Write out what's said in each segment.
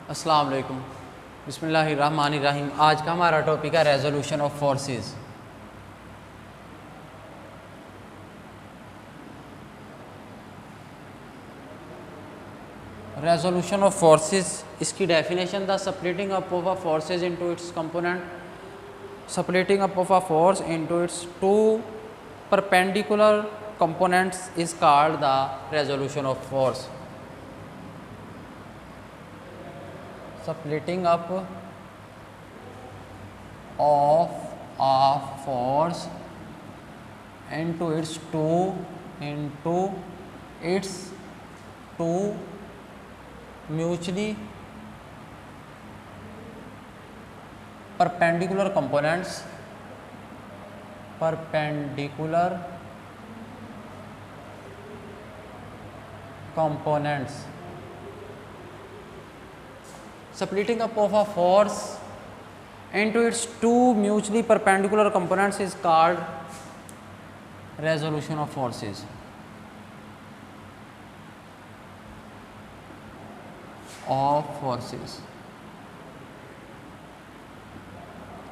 अस्सलाम वालेकुम। बिस्मिल्लाहिर्रहमानिर्रहीम। आज का हमारा टॉपिक है resolution of forces. Resolution of forces, इसकी definition the splitting up of a forces into its component. Splitting up of a force into its two perpendicular components is called the resolution of force. Splitting up of a force into its two mutually perpendicular components Splitting up of a force into its two mutually perpendicular components is called resolution of forces.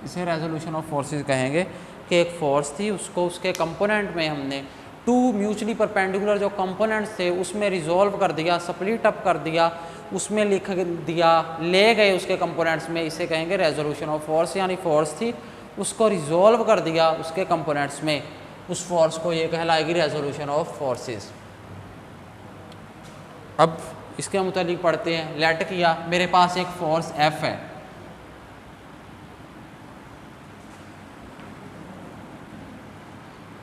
इसे resolution of forces कहेंगे कि एक force थी, उसको उसके component में हमने two mutually perpendicular जो कंपोनेंट्स थे उसमें रिजॉल्व कर दिया, स्प्लिट अप कर दिया, उसमें लिख दिया, ले गए उसके कंपोनेंट्स में। इसे कहेंगे रेजोल्यूशन ऑफ फोर्स। यानी फोर्स थी, उसको रिजॉल्व कर दिया उसके कंपोनेंट्स में, उस फोर्स को ये कहलाएगी रेजोल्यूशन ऑफ फोर्सेस। अब इसके मुतालिक पढ़ते हैं। लेट किया, मेरे पास एक फोर्स एफ है,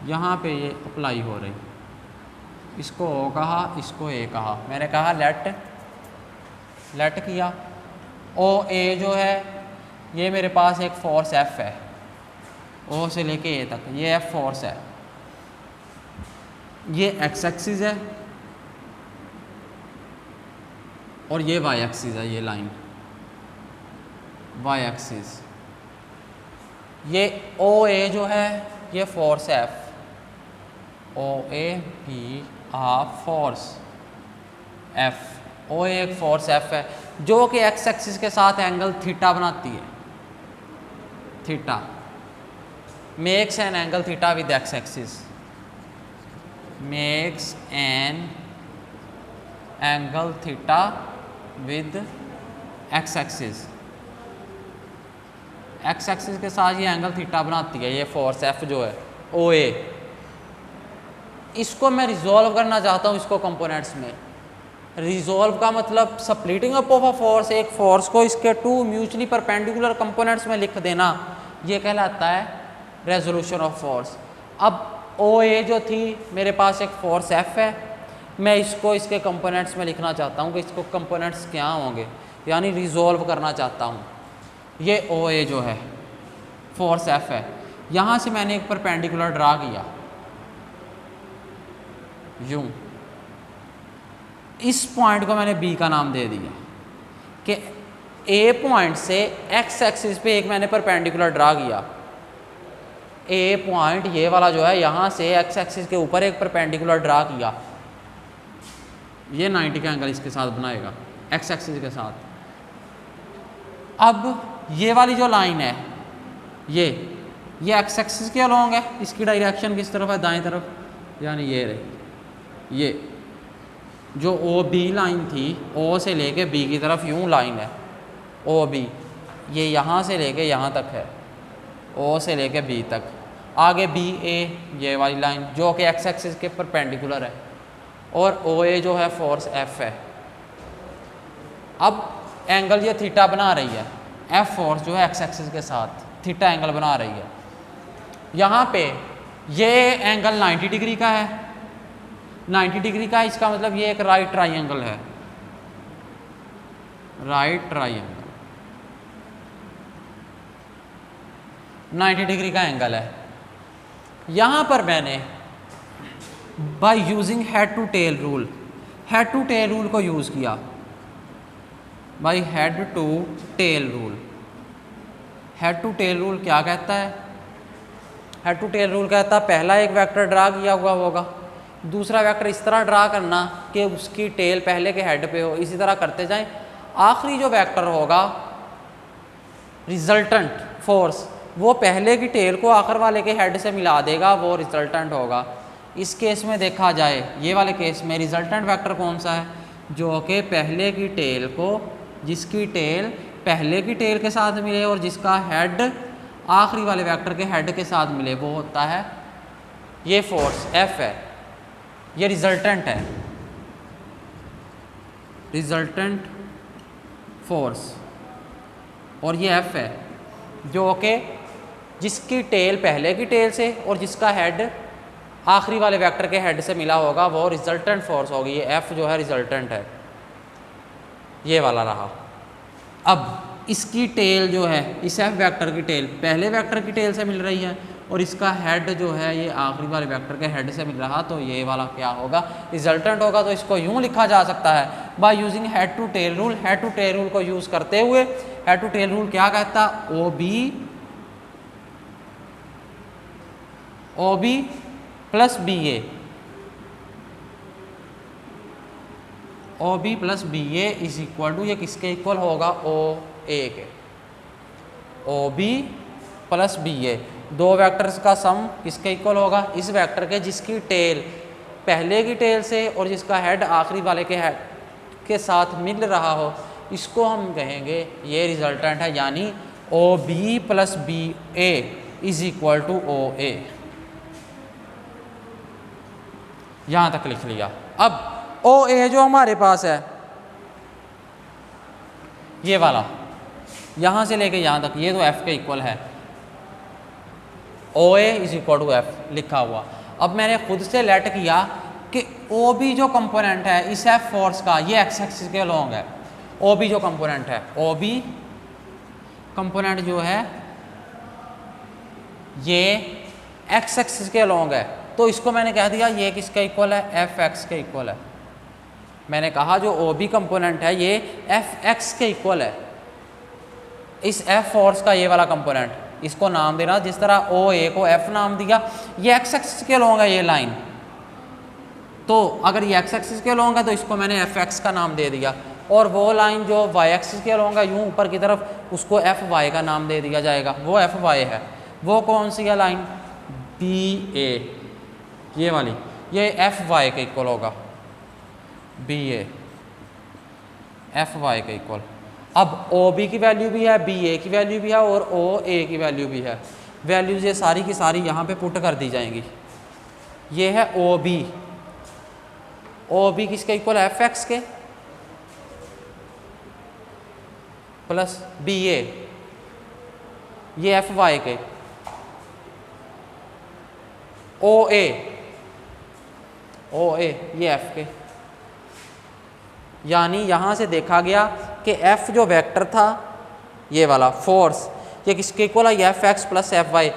यहाँ पे ये अप्लाई हो रही, इसको ओ कहा, इसको ए कहा। मैंने कहा लेट किया, ओ ए जो है ये मेरे पास एक फोर्स एफ है, ओ से लेके ए तक ये एफ फोर्स है। ये एक्स एक्सिस है और ये वाई एक्सिस है, ये लाइन वाई एक्सिस। ये ओ ए जो है ये force F, O A B आ फोर्स एफ। ओ ए एक फोर्स एफ है जो कि एक्स एक्सिस के साथ एंगल थीटा बनाती है। Theta makes an angle theta with x axis, makes an angle theta with x axis. X axis के साथ ये एंगल थीटा बनाती है, ये फोर्स एफ जो है ओ ए। इसको मैं रिजॉल्व करना चाहता हूँ इसको कंपोनेंट्स में। रिजॉल्व का मतलब splitting up of a force, एक फोर्स को इसके टू म्यूचुअली परपेंडिकुलर कंपोनेंट्स में लिख देना, ये कहलाता है रेजोल्यूशन ऑफ फोर्स। अब ओ ए जो थी, मेरे पास एक फोर्स एफ है, मैं इसको इसके कंपोनेंट्स में लिखना चाहता हूँ कि इसको कंपोनेंट्स क्या होंगे, यानी रिजॉल्व करना चाहता हूँ। ये ओ ए जो है फोर्स एफ है, यहाँ से मैंने एक परपेंडिकुलर ड्रा किया यूं, इस पॉइंट को मैंने बी का नाम दे दिया कि ए पॉइंट से एक्स एक्सिस पे एक मैंने परपेंडिकुलर ड्रा किया। ए पॉइंट ये वाला जो है, यहाँ से एक्स एक्सिस के ऊपर एक परपेंडिकुलर ड्रा किया, ये 90 का एंगल इसके साथ बनाएगा एक्स एक्सिस के साथ। अब ये वाली जो लाइन है ये एक्स एक्सिस के अलॉन्ग है, इसकी डायरेक्शन किस तरफ है, दाएं तरफ, यानी ये रही। ये जो ओ बी लाइन थी, ओ से लेके बी की तरफ यूं लाइन है ओ बी, ये यहाँ से लेके यहाँ तक है, ओ से लेके बी तक। आगे बी ए ये वाली लाइन जो कि एक्स एक्सिस के परपेंडिकुलर है, और ओ ए जो है फोर्स एफ है। अब एंगल ये थीटा बना रही है, एफ फोर्स जो है एक्स एक्सिस के साथ थीटा एंगल बना रही है। यहाँ पे ये एंगल 90 डिग्री का है, 90 डिग्री का है, इसका मतलब ये एक राइट ट्राइंगल है, राइट ट्राइंगल 90 डिग्री का एंगल है। यहाँ पर मैंने by using head to tail rule, head to tail rule को यूज़ किया, by head to tail rule. Head to tail rule क्या कहता है? हेड टू टेल रूल कहता है पहला एक वेक्टर ड्रा किया हुआ होगा, दूसरा वेक्टर इस तरह ड्रा करना कि उसकी टेल पहले के हेड पे हो, इसी तरह करते जाएं। आखिरी जो वेक्टर होगा रिजल्टेंट फोर्स, वो पहले की टेल को आखिर वाले के हेड से मिला देगा, वो रिजल्टेंट होगा। इस केस में देखा जाए, ये वाले केस में रिजल्टेंट वेक्टर कौन सा है, जो कि पहले की टेल को, जिसकी टेल पहले की टेल के साथ मिले और जिसका हेड आखिरी वाले वेक्टर के हेड के साथ मिले, वो होता है ये फोर्स F है, ये रिजल्टेंट है, रिजल्टेंट फोर्स, और ये F है जो कि जिसकी टेल पहले की टेल से और जिसका हेड आखिरी वाले वेक्टर के हेड से मिला होगा, वो रिजल्टेंट फोर्स होगी। ये F जो है रिजल्टेंट है, ये वाला रहा। अब इसकी टेल जो है, इस F वेक्टर की टेल पहले वेक्टर की टेल से मिल रही है और इसका हेड जो है ये आखिरी वाले वेक्टर के हेड से मिल रहा, तो ये वाला क्या होगा, रिजल्टेंट होगा। तो इसको यूँ लिखा जा सकता है by using head to tail rule. Head to tail rule को यूज़ करते हुए, हेड टू टेल रूल क्या कहता, OB plus BA, OB plus BA is equal to, ये किसके इक्वल होगा, OA के। OB प्लस BA, दो वेक्टर्स का सम किसके इक्वल होगा, इस वेक्टर के जिसकी टेल पहले की टेल से और जिसका हेड आखिरी वाले के हेड के साथ मिल रहा हो, इसको हम कहेंगे ये रिजल्टेंट है, यानी OB plus BA is equal to OA। यहाँ तक लिख लिया। अब OA जो हमारे पास है, ये वाला यहाँ से लेके यहाँ तक, ये तो F के इक्वल है, OA is equal to F लिखा हुआ। अब मैंने खुद से लेट किया कि OB जो कंपोनेंट है इस F फोर्स का, ये एक्स एक्सिस के लॉन्ग है। OB जो कंपोनेंट है, OB कंपोनेंट जो है ये एक्स एक्सिस के लॉन्ग है, तो इसको मैंने कह दिया ये किसके इक्वल है, Fx के इक्वल है। मैंने कहा जो OB कंपोनेंट है ये Fx के इक्वल है, इस F फोर्स का ये वाला कंपोनेंट, इसको नाम देना जिस तरह OA को F नाम दिया, ये एक्स एक्सिस के लॉन्ग है ये लाइन, तो अगर ये एक्स एक्सिस के लॉन्ग है तो इसको मैंने Fx का नाम दे दिया, और वो लाइन जो y एक्सिस के लॉन्ग है यूँ ऊपर की तरफ, उसको Fy का नाम दे दिया जाएगा, वो Fy है। वो कौन सी है लाइन, BA, ये वाली, ये Fy के इक्वल होगा, BA Fy के इक्वल। अब OB की वैल्यू भी है, BA की वैल्यू भी है और OA की वैल्यू भी है। वैल्यूज ये सारी की सारी यहाँ पे पुट कर दी जाएंगी। ये है OB, OB किसके इक्वल है, Fx के प्लस BA, ये Fy के, OA ये F के। यानी यहाँ से देखा गया कि F जो वेक्टर था ये वाला फोर्स, ये किसके इक्वल है, ये Fx plus Fy,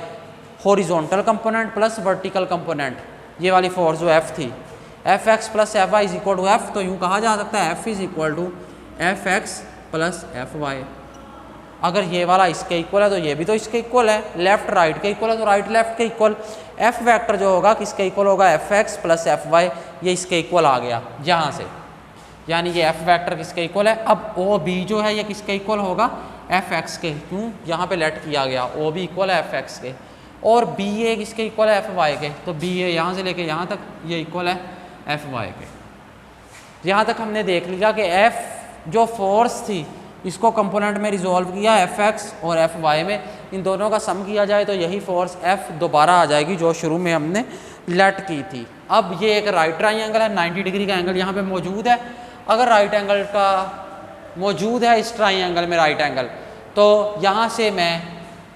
horizontal component plus vertical component, ये वाली फोर्स जो F थी, Fx plus Fy is equal to F। तो यूँ कहा जा सकता है F is equal to Fx plus Fy। अगर ये वाला इसके इक्वल है तो ये भी तो इसके इक्वल है, लेफ्ट राइट के इक्वल है तो राइट लेफ्ट के इक्वल। F वेक्टर जो होगा किसके इक्वल होगा, Fx प्लस Fy, ये इसके इक्वल आ गया यहाँ से, यानी ये F वेक्टर किसके इक्वल है। अब OB जो है ये किसके इक्वल होगा, Fx के, क्यों यहाँ पे लेट किया गया, OB इक्वल है Fx के, और BA किसके इक्वल है, Fy के, तो BA यहाँ से लेके यहाँ तक ये इक्वल है Fy के। यहाँ तक हमने देख लिया कि F जो फोर्स थी इसको कंपोनेंट में रिजॉल्व किया Fx और Fy में, इन दोनों का सम किया जाए तो यही फोर्स F दोबारा आ जाएगी जो शुरू में हमने लेट की थी। अब ये एक राइट ट्राइंगल है, 90 डिग्री का एंगल यहाँ पे मौजूद है। अगर राइट एंगल का मौजूद है इस ट्राइंगल में राइट एंगल, तो यहाँ से मैं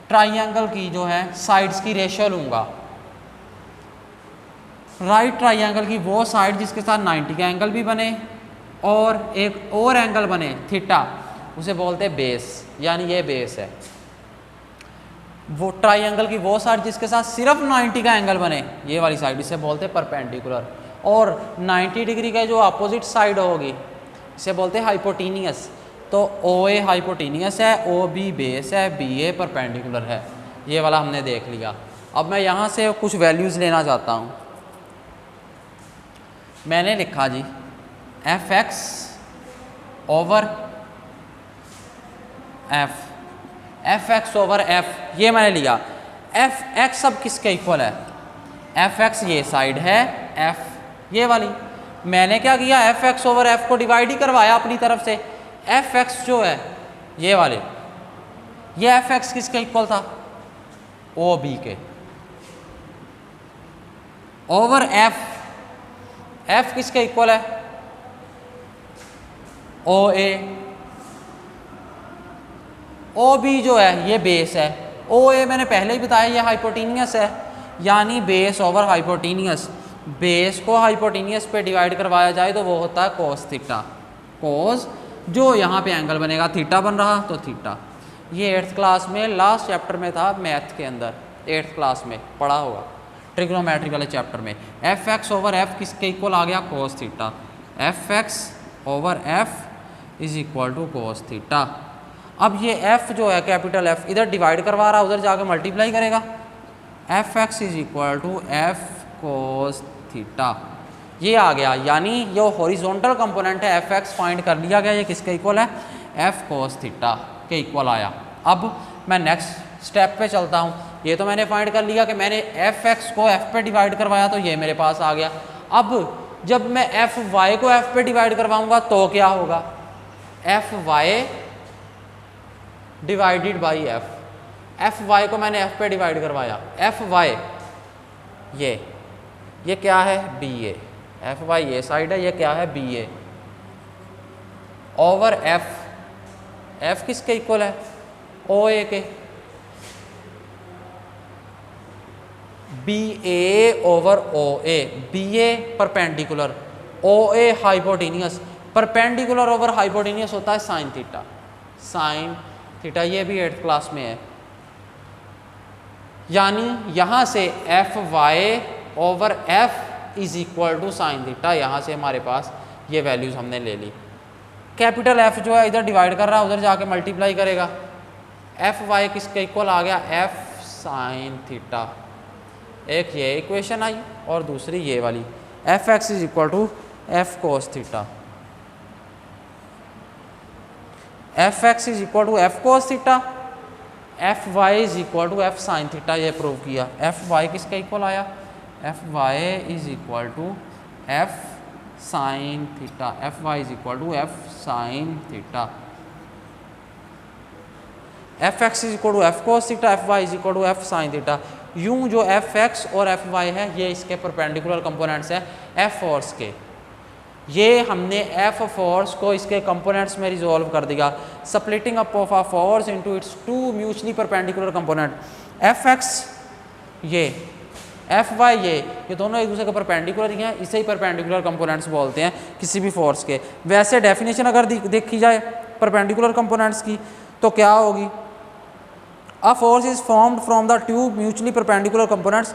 ट्राइंगल की जो है साइड्स की रेशियो लूँगा। राइट ट्राइंगल की वो साइड जिसके साथ 90 का एंगल भी बने और एक और एंगल बने थीटा, उसे बोलते हैं बेस, यानी ये बेस है। वो ट्राइंगल की वो साइड जिसके साथ सिर्फ 90 का एंगल बने, ये वाली साइड, इसे बोलते हैं परपेंडिकुलर। और 90 डिग्री का जो अपोजिट साइड होगी इसे बोलते हैं हाइपोटेनियस। तो OA हाइपोटेनियस है, OB बेस है, BA परपेंडिकुलर है। ये वाला हमने देख लिया। अब मैं यहाँ से कुछ वैल्यूज़ लेना चाहता हूँ। मैंने लिखा जी Fx over F x over F, ये मैंने लिया। एफ एक्स अब किसके इक्वल है? एफ एक्स ये साइड है, एफ ये वाली। मैंने क्या किया, एफ एक्स ओवर एफ को डिवाइड ही करवाया अपनी तरफ से। एफ एक्स जो है ये वाले, ये एफ एक्स किसके इक्वल था? ओ बी के ओवर एफ, एफ किसके इक्वल है? ओ ए। ओ बी जो है ये बेस है, ओ ए मैंने पहले ही बताया ये हाइपोटेनियस है, यानी बेस ओवर हाइपोटेनियस। बेस को हाइपोटेनियस पे डिवाइड करवाया जाए तो वो होता है कोस थीटा। कोस जो यहाँ पे एंगल बनेगा थीटा बन रहा, तो थीटा। ये 8th क्लास में लास्ट चैप्टर में था, मैथ के अंदर 8th क्लास में पढ़ा होगा, ट्रिग्नोमेट्री वाले चैप्टर में। एफ एक्स ओवर एफ किसके इक्वल आ गया? Cos theta. F x over F is equal to cos theta. अब ये एफ जो है कैपिटल एफ इधर डिवाइड करवा रहा है, उधर जाकर मल्टीप्लाई करेगा। F X is equal to F cos theta, ये आ गया। यानी ये हॉरिजॉन्टल कंपोनेंट है एफ एक्स फाइंड कर लिया गया, ये किसके इक्वल है? एफ कोस थीटा के इक्वल आया। अब मैं नेक्स्ट स्टेप पे चलता हूँ। ये तो मैंने फाइंड कर लिया कि मैंने एफ एक्स को एफ पे डिवाइड करवाया, तो ये मेरे पास आ गया। अब जब मैं एफ वाई को एफ पे डिवाइड करवाऊंगा तो क्या होगा? F Y divided by F. F Y को मैंने एफ पे डिवाइड करवाया, एफ वाई ये क्या है? बी ए। एफ वाई ये साइड है, ये क्या है? बी ए ओवर एफ, एफ किसके इक्वल है? ओ ए के। B A over O A, B A perpendicular, O A hypotenuse. Perpendicular over hypotenuse होता है साइन थीटा। साइन थीटा ये भी 8th क्लास में है। यानी यहाँ से F Y over F is equal to sine theta, यहाँ से हमारे पास ये वैल्यूज हमने ले ली। कैपिटल एफ जो है इधर डिवाइड कर रहा है, उधर जाके मल्टीप्लाई करेगा। एफ वाई किसके इक्वल आ गया? F sine theta. एक ये इक्वेशन आई और दूसरी ये वाली, F X is equal to F cos theta. F X is equal to F cos theta, F Y is equal to F sine theta, ये प्रूव किया। एफ वाई किसके इक्वल आया? F Y is equal to F sine theta. F Y is equal to F sine theta. F X is equal to F cos theta, F Y is equal to F sine theta. यूं जो F X और F Y है ये इसके perpendicular components हैं F force के। ये हमने एफ फोर्स को इसके कंपोनेंट्स में रिजॉल्व कर दिया। Splitting up of a force into its two mutually perpendicular component. F x ये, एफ वाई ये दोनों एक दूसरे के परपेंडिकुलर ही हैं, इसे ही परपेंडिकुलर कंपोनेंट्स बोलते हैं किसी भी फोर्स के। वैसे डेफिनेशन अगर देखी जाए परपेंडिकुलर कंपोनेंट्स की तो क्या होगी? A force is formed from the two mutually perpendicular components.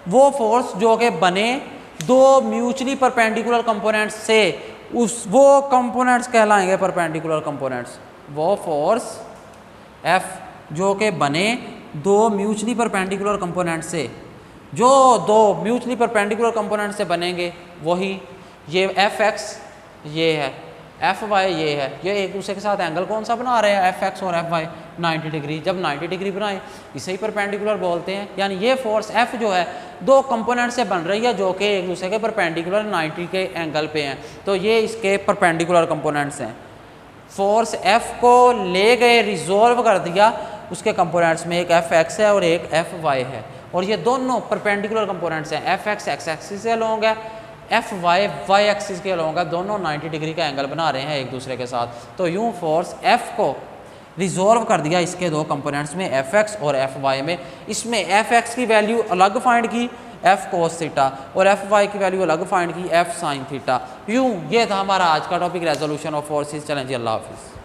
वो फोर्स जो कि बने दो म्यूचुअली परपेंडिकुलर कंपोनेंट्स से, वो कंपोनेंट्स कहलाएंगे परपेंडिकुलर कंपोनेंट्स। वो फोर्स एफ जो कि बने दो म्यूचुअली परपेंडिकुलर कंपोनेंट्स से, जो दो म्यूचुअली परपेंडिकुलर कंपोनेंट से बनेंगे वही ये एफ एक्स ये है, एफ वाई ये है। ये एक दूसरे के साथ एंगल कौन सा बना रहे हैं? एफ एक्स और एफ वाई 90 डिग्री। जब 90 डिग्री बनाए इसे ही परपेंडिकुलर बोलते हैं। यानी ये फोर्स एफ जो है दो कंपोनेंट से बन रही है जो कि एक दूसरे के परपेंडिकुलर 90 के एंगल पे हैं, तो ये इसके परपेंडिकुलर कंपोनेंट्स हैं। फोर्स एफ को ले गए, रिजॉल्व कर दिया उसके कंपोनेंट्स में, एक एफ एक्स है और एक एफ वाई है, और ये दोनों परपेंडिकुलर कंपोनेंट्स हैं। एफ एक्स एक्स एक्सिस से अलोंग है, एफ वाई वाई एक्सिस के अलोंग है, दोनों 90 डिग्री का एंगल बना रहे हैं एक दूसरे के साथ। तो यूं फोर्स एफ को रिजॉल्व कर दिया इसके दो कंपोनेंट्स में, एफ एक्स और एफ वाई में। इसमें एफ एक्स की वैल्यू अलग फाइंड की एफ कोस थीटा, और एफ वाई की वैल्यू अलग फाइंड की एफ साइन थीटा। यूं ये था हमारा आज का टॉपिक, रेजोल्यूशन ऑफ फोर्सेस। चलें जी, अल्लाह हाफिज़।